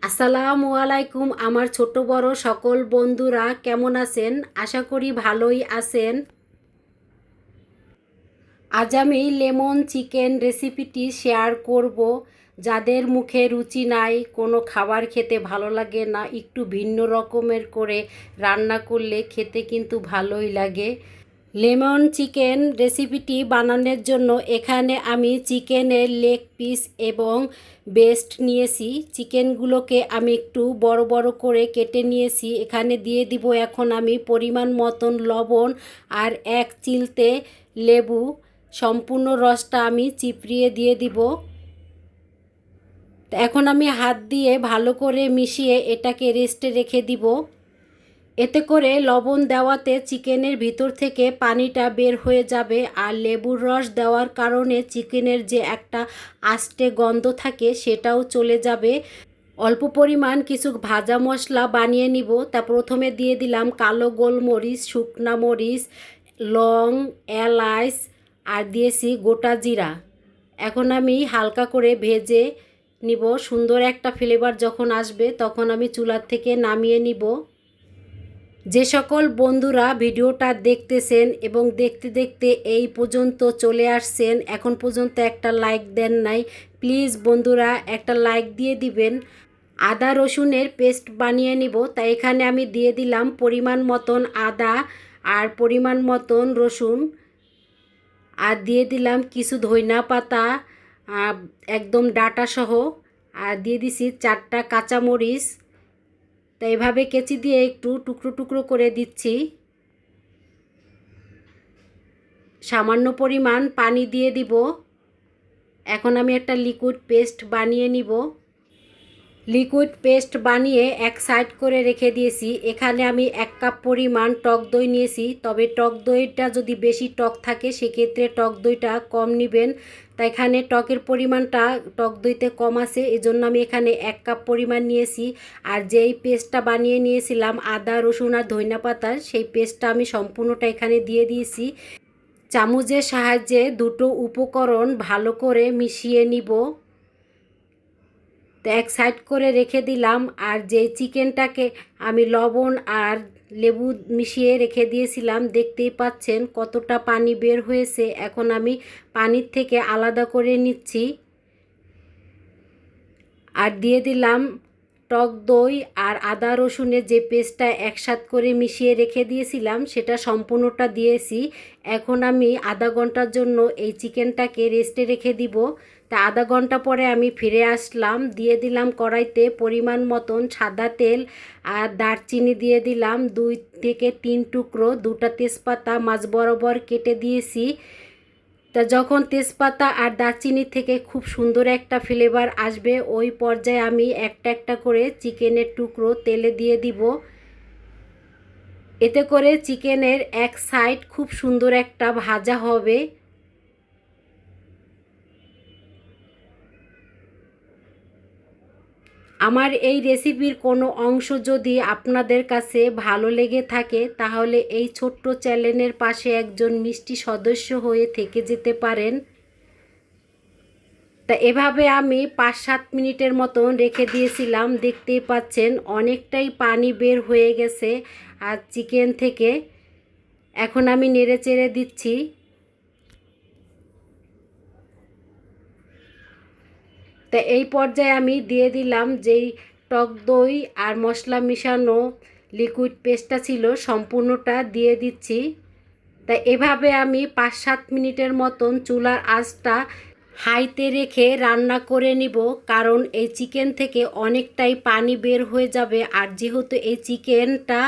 আসসালামু আলাইকুম আমার ছোট বড় সকল বন্ধুরা কেমন আছেন? আশা করি ভালোই আছেন। আজ আমি লেমন চিকেন রেসিপিটি শেয়ার করব। যাদের মুখে রুচি নাই, কোনো খাবার খেতে ভালো লাগে না, একটু ভিন্ন রকমের করে রান্না করলে খেতে কিন্তু ভালোই লাগে। লেমন চিকেন রেসিপিটি বানানোর জন্য এখানে আমি চিকেনের লেগ পিস এবং বেস্ট নিয়েছি। চিকেনগুলোকে আমি একটু বড় বড় করে কেটে নিয়েছি। এখানে দিয়ে দিব এখন আমি পরিমাণ মতন লবণ আর এক চিলতে লেবু। সম্পূর্ণ রসটা আমি চিপড়িয়ে দিয়ে দিব। এখন আমি হাত দিয়ে ভালো করে মিশিয়ে এটাকে রেস্টে রেখে দিব। এতে করে লবণ দেওয়াতে চিকেনের ভিতর থেকে পানিটা বের হয়ে যাবে, আর লেবুর রস দেওয়ার কারণে চিকেনের যে একটা আষ্টে গন্ধ থাকে সেটাও চলে যাবে। অল্প পরিমাণ কিছু ভাজা মশলা বানিয়ে নিব। তা প্রথমে দিয়ে দিলাম কালো গোলমরিচ, শুকনা মরিচ, লং, এলাচ আর দিয়েছি গোটা জিরা। এখন আমি হালকা করে ভেজে নিব। সুন্দর একটা ফ্লেভার যখন আসবে তখন আমি চুলার থেকে নামিয়ে নিব। যে সকল বন্ধুরা ভিডিওটা দেখতেছেন এবং দেখতে দেখতে এই পর্যন্ত চলে আসছেন, এখন পর্যন্ত একটা লাইক দেন নাই, প্লিজ বন্ধুরা একটা লাইক দিয়ে দিবেন। আদা রসুনের পেস্ট বানিয়ে নিব। তাই এখানে আমি দিয়ে দিলাম পরিমাণ মতন আদা আর পরিমাণ মতন রসুন, আর দিয়ে দিলাম কিছু ধইনা পাতা একদম ডাটা সহ, আর দিয়ে দিছি 4টা কাঁচামরিচ। তো এভাবে কেচি দিয়ে একটু টুকরো টুকরো করে দিচ্ছি। সামান্য পরিমাণ পানি দিয়ে দিব। এখন আমি একটা লিকুইড পেস্ট বানিয়ে নিব। লিকুইড পেস্ট বানিয়ে এক সাইড করে রেখে দিয়েছি। এখানে আমি 1 কাপ পরিমাণ টক দই নিয়েছি। তবে টক দইটা যদি বেশি টক থাকে সেক্ষেত্রে টক দইটা কম নেবেন। তাই এখানে টকের পরিমাণটা টক দইতে কম আছে, এজন্য আমি এখানে 1 কাপ পরিমাণ নিয়েছি। আর যেই পেস্টটা বানিয়ে নিয়েছিলাম আদা রসুন আর ধনিয়া পাতার, সেই পেস্টটা আমি সম্পূর্ণটা এখানে দিয়ে দিয়েছি। চামচের সাহায্যে দুটো উপকরণ ভালো করে মিশিয়ে নিব। তো এক সাইড করে রেখে দিলাম। আর যে চিকেনটাকে আমি লবণ আর লেবু মিশিয়ে রেখে দিয়েছিলাম, দেখতেই পাচ্ছেন কতটা পানি বের হয়েছে। এখন আমি পানির থেকে আলাদা করে নিচ্ছি। আর দিয়ে দিলাম টক দই আর আদা রসুনের যে পেস্টটা একসাথে করে মিশিয়ে রেখে দিয়েছিলাম সেটা সম্পূর্ণটা দিয়েছি। এখন আমি আধা ঘন্টার জন্য এই চিকেনটাকে রেস্টে রেখে দিব। তা আধা ঘন্টা পরে আমি ফিরে আসলাম। দিয়ে দিলাম কড়াইতে পরিমাণ মতন সাদা তেল, আর দারচিনি দিয়ে দিলাম 2 থেকে 3 টুকরো, 2টা তেজপাতা মাঝ বরাবর কেটে দিয়েছি। তা যখন তেজপাতা আর দারচিনি থেকে খুব সুন্দর একটা ফ্লেভার আসবে, ওই পর্যায়ে আমি একটা একটা করে চিকেনের টুকরো তেলে দিয়ে দিব। এতে করে চিকেনের এক সাইড খুব সুন্দর একটা ভাজা হবে। আমার এই রেসিপির কোনো অংশ যদি আপনাদের কাছে ভালো লেগে থাকে তাহলে এই ছোট্ট চ্যানেলের পাশে একজন মিষ্টি সদস্য হয়ে থেকে যেতে পারেন। তা এভাবে আমি 5-7 মিনিটের মতন রেখে দিয়েছিলাম। দেখতেই পাচ্ছেন অনেকটাই পানি বের হয়ে গেছে আর চিকেন থেকে। এখন আমি নেড়ে চেড়ে দিচ্ছি। তা এই পর্যায়ে আমি দিয়ে দিলাম যেই টক দই আর মশলা মিশানো লিকুইড পেস্টটা ছিল, সম্পূর্ণটা দিয়ে দিচ্ছি। তা এভাবে আমি 5-7 মিনিটের মতন চুলার আঁচটা হাইতে রেখে রান্না করে নিব, কারণ এই চিকেন থেকে অনেকটাই পানি বের হয়ে যাবে। আর যেহেতু এই চিকেনটা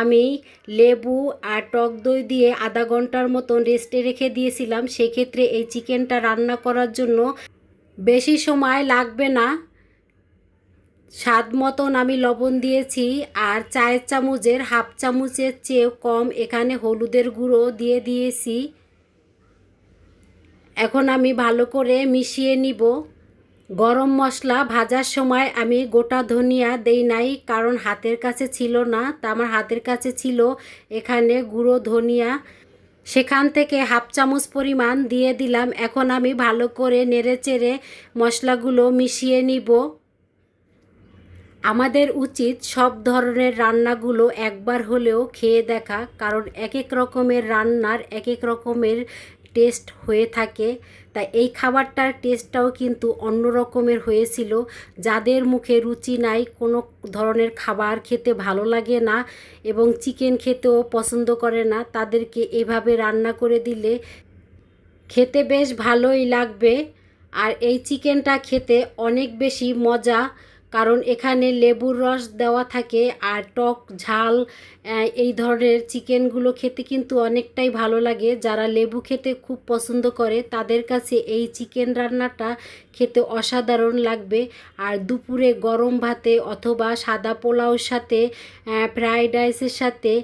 আমি লেবু আর টক দই দিয়ে আধা ঘন্টার মতন রেস্টে রেখে দিয়েছিলাম, সেক্ষেত্রে এই চিকেনটা রান্না করার জন্য বেশি সময় লাগবে না। স্বাদ মতন আমি লবণ দিয়েছি, আর চায়ের চামচের হাফ চামচের চেয়েও কম এখানে হলুদের গুঁড়ো দিয়ে দিয়েছি। এখন আমি ভালো করে মিশিয়ে নিব। গরম মশলা ভাজার সময় আমি গোটা ধনিয়া দেই নাই, কারণ হাতের কাছে ছিল না। তা আমার হাতের কাছে ছিল এখানে গুঁড়ো ধনিয়া, সেখান থেকে হাফ চামচ পরিমাণ দিয়ে দিলাম। এখন আমি ভালো করে নেড়েচেড়ে মশলাগুলো মিশিয়ে নিব। আমাদের উচিত সব ধরনের রান্নাগুলো একবার হলেও খেয়ে দেখা, কারণ এক এক রকমের রান্নার এক এক রকমের টেস্ট হয়ে থাকে। তাই এই খাবারটার টেস্টটাও কিন্তু অন্য রকমের হয়েছিল। যাদের মুখে রুচি নাই, কোনো ধরনের খাবার খেতে ভালো লাগে না এবং চিকেন খেতেও পছন্দ করে না, তাদেরকে এভাবে রান্না করে দিলে খেতে বেশ ভালোই লাগবে। আর এই চিকেনটা খেতে অনেক বেশি মজা, কারণ এখানে লেবুর রস দেওয়া থাকে আর টক ঝাল। এই ধরনের চিকেনগুলো খেতে কিন্তু অনেকটাই ভালো লাগে। যারা লেবু খেতে খুব পছন্দ করে তাদের কাছে এই চিকেন রান্নাটা খেতে অসাধারণ লাগবে। আর দুপুরে গরম ভাতে অথবা সাদা পোলাওর সাথে, ফ্রাইড রাইসের সাথে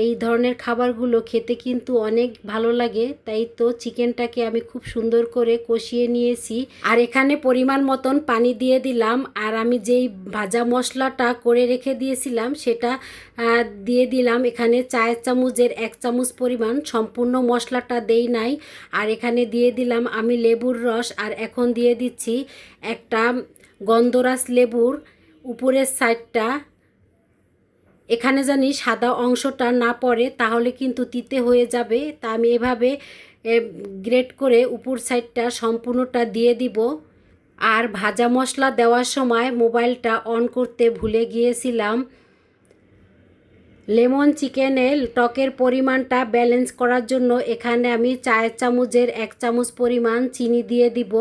এই ধরনের খাবারগুলো খেতে কিন্তু অনেক ভালো লাগে। তাই তো চিকেনটাকে আমি খুব সুন্দর করে কষিয়ে নিয়েছি আর এখানে পরিমাণ মতন পানি দিয়ে দিলাম। আর আমি যেই ভাজা মশলাটা করে রেখে দিয়েছিলাম সেটা দিয়ে দিলাম। এখানে চায়ের চামচের 1 চামচ পরিমাণ, সম্পূর্ণ মশলাটা দেই নাই। আর এখানে দিয়ে দিলাম আমি লেবুর রস, আর এখন দিয়ে দিচ্ছি একটা গন্ধরাজ লেবুর উপরের সাইডটা। এখানে জানি সাদা অংশটা না পড়ে, তাহলে কিন্তু তিতে হয়ে যাবে। তা আমি এভাবে গ্রেট করে উপর সাইডটা সম্পূর্ণটা দিয়ে দিব। আর ভাজা মশলা দেওয়ার সময় মোবাইলটা অন করতে ভুলে গিয়েছিলাম। লেমন চিকেনের টকের পরিমাণটা ব্যালেন্স করার জন্য এখানে আমি চায়ের চামচের 1 চামচ পরিমাণ চিনি দিয়ে দিব।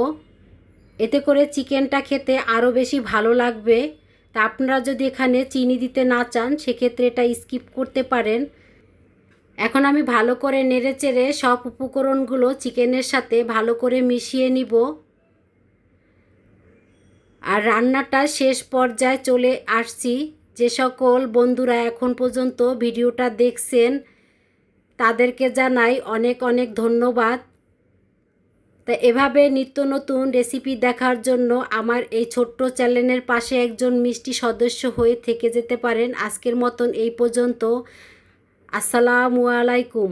এতে করে চিকেনটা খেতে আরও বেশি ভালো লাগবে। তা আপনারা যদি এখানে চিনি দিতে না চান সেক্ষেত্রে এটা স্কিপ করতে পারেন। এখন আমি ভালো করে নেড়েচেড়ে সব উপকরণগুলো চিকেনের সাথে ভালো করে মিশিয়ে নিব। আর রান্নাটা শেষ পর্যায়ে চলে আসছি। যে সকল বন্ধুরা এখন পর্যন্ত ভিডিওটা দেখছেন তাদেরকে জানাই অনেক অনেক ধন্যবাদ। তা এভাবে নিত্য নতুন রেসিপি দেখার জন্য আমার এই ছোট্ট চ্যানেলের পাশে একজন মিষ্টি সদস্য হয়ে থেকে যেতে পারেন। আজকের মতন এই পর্যন্ত। আসসালামু আলাইকুম।